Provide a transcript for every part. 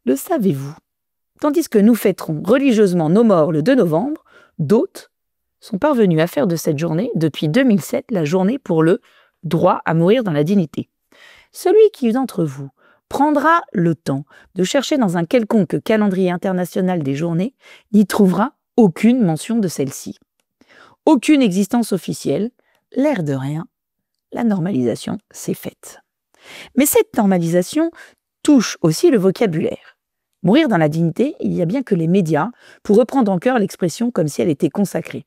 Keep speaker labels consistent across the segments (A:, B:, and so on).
A: Le savez-vous? Tandis que nous fêterons religieusement nos morts le 2 novembre, d'autres sont parvenus à faire de cette journée, depuis 2007, la journée pour le droit à mourir dans la dignité. Celui qui d'entre vous prendra le temps de chercher dans un quelconque calendrier international des journées n'y trouvera aucune mention de celle-ci. Aucune existence officielle, l'air de rien, la normalisation s'est faite. Mais cette normalisation touche aussi le vocabulaire. Mourir dans la dignité, il y a bien que les médias pour reprendre en cœur l'expression comme si elle était consacrée.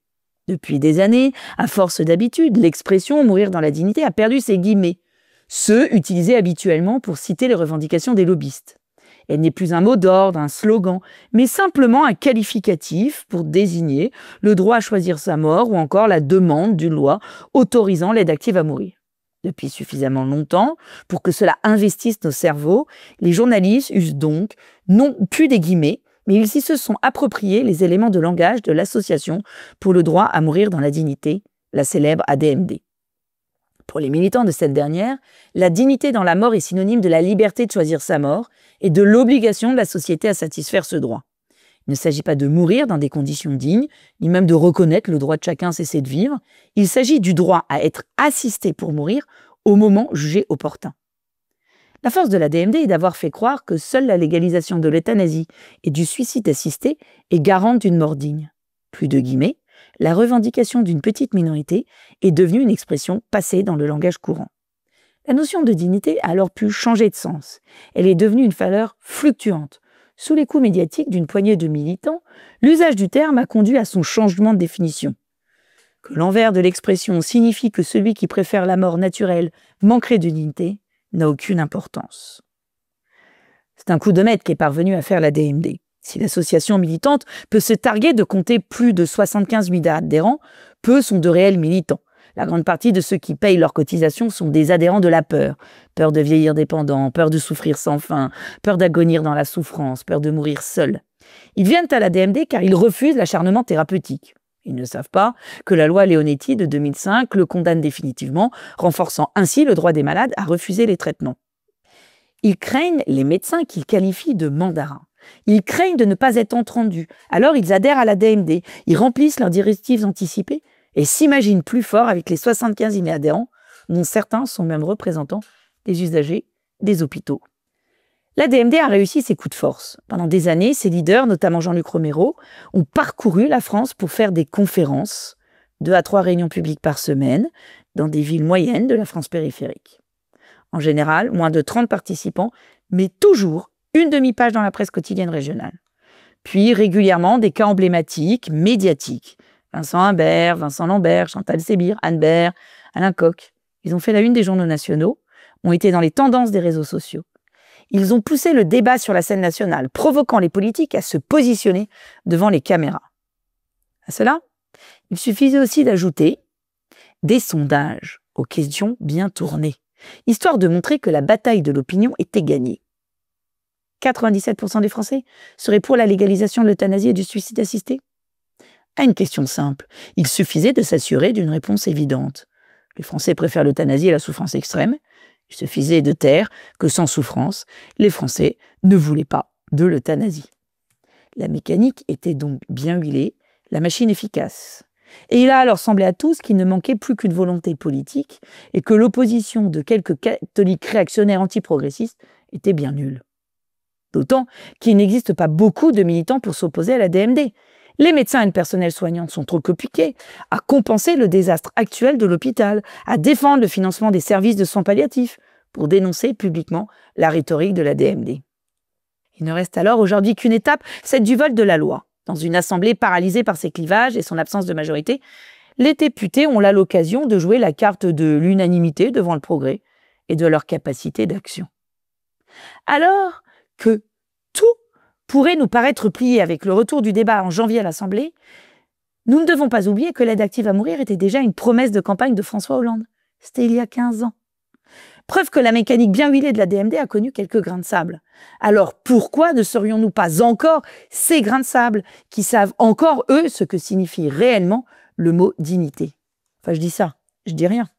A: Depuis des années, à force d'habitude, l'expression « mourir dans la dignité » a perdu ses guillemets, ceux utilisés habituellement pour citer les revendications des lobbyistes. Elle n'est plus un mot d'ordre, un slogan, mais simplement un qualificatif pour désigner le droit à choisir sa mort ou encore la demande d'une loi autorisant l'aide active à mourir. Depuis suffisamment longtemps pour que cela investisse nos cerveaux, les journalistes usent donc non plus des guillemets, mais ils s'y se sont appropriés les éléments de langage de l'Association pour le droit à mourir dans la dignité, la célèbre ADMD. Pour les militants de cette dernière, la dignité dans la mort est synonyme de la liberté de choisir sa mort et de l'obligation de la société à satisfaire ce droit. Il ne s'agit pas de mourir dans des conditions dignes, ni même de reconnaître le droit de chacun à cesser de vivre. Il s'agit du droit à être assisté pour mourir au moment jugé opportun. La force de la DMD est d'avoir fait croire que seule la légalisation de l'euthanasie et du suicide assisté est garante d'une mort digne. Plus de guillemets, la revendication d'une petite minorité est devenue une expression passée dans le langage courant. La notion de dignité a alors pu changer de sens. Elle est devenue une valeur fluctuante. Sous les coups médiatiques d'une poignée de militants, l'usage du terme a conduit à son changement de définition. Que l'envers de l'expression signifie que celui qui préfère la mort naturelle manquerait de dignité n'a aucune importance. C'est un coup de maître qui est parvenu à faire la DMD. Si l'association militante peut se targuer de compter plus de 75 000 adhérents, peu sont de réels militants. La grande partie de ceux qui payent leurs cotisations sont des adhérents de la peur. Peur de vieillir dépendant, peur de souffrir sans fin, peur d'agonir dans la souffrance, peur de mourir seul. Ils viennent à la DMD car ils refusent l'acharnement thérapeutique. Ils ne savent pas que la loi Leonetti de 2005 le condamne définitivement, renforçant ainsi le droit des malades à refuser les traitements. Ils craignent les médecins qu'ils qualifient de mandarins. Ils craignent de ne pas être entendus, alors ils adhèrent à la DMD, ils remplissent leurs directives anticipées et s'imaginent plus forts avec les 75 000 adhérents, dont certains sont même représentants des usagers des hôpitaux. La DMD a réussi ses coups de force. Pendant des années, ses leaders, notamment Jean-Luc Romero, ont parcouru la France pour faire des conférences, 2 à 3 réunions publiques par semaine, dans des villes moyennes de la France périphérique. En général, moins de 30 participants, mais toujours une demi-page dans la presse quotidienne régionale. Puis régulièrement des cas emblématiques, médiatiques. Vincent Humbert, Vincent Lambert, Chantal Sébir, Anne Bert, Alain Koch. Ils ont fait la une des journaux nationaux, ont été dans les tendances des réseaux sociaux. Ils ont poussé le débat sur la scène nationale, provoquant les politiques à se positionner devant les caméras. À cela, il suffisait aussi d'ajouter des sondages aux questions bien tournées, histoire de montrer que la bataille de l'opinion était gagnée. 97% des Français seraient pour la légalisation de l'euthanasie et du suicide assisté? À une question simple, il suffisait de s'assurer d'une réponse évidente. Les Français préfèrent l'euthanasie à la souffrance extrême. Il suffisait de taire que sans souffrance, les Français ne voulaient pas de l'euthanasie. La mécanique était donc bien huilée, la machine efficace. Et il a alors semblé à tous qu'il ne manquait plus qu'une volonté politique et que l'opposition de quelques catholiques réactionnaires antiprogressistes était bien nulle. D'autant qu'il n'existe pas beaucoup de militants pour s'opposer à la DMD. Les médecins et le personnel soignant sont trop occupés à compenser le désastre actuel de l'hôpital, à défendre le financement des services de soins palliatifs, pour dénoncer publiquement la rhétorique de la DMD. Il ne reste alors aujourd'hui qu'une étape, celle du vote de la loi. Dans une assemblée paralysée par ses clivages et son absence de majorité, les députés ont là l'occasion de jouer la carte de l'unanimité devant le progrès et de leur capacité d'action. Alors que tout pourrait nous paraître plié avec le retour du débat en janvier à l'Assemblée, nous ne devons pas oublier que l'aide active à mourir était déjà une promesse de campagne de François Hollande. C'était il y a 15 ans. Preuve que la mécanique bien huilée de la DMD a connu quelques grains de sable. Alors pourquoi ne serions-nous pas encore ces grains de sable qui savent encore, eux, ce que signifie réellement le mot dignité? Enfin, je dis ça, je dis rien.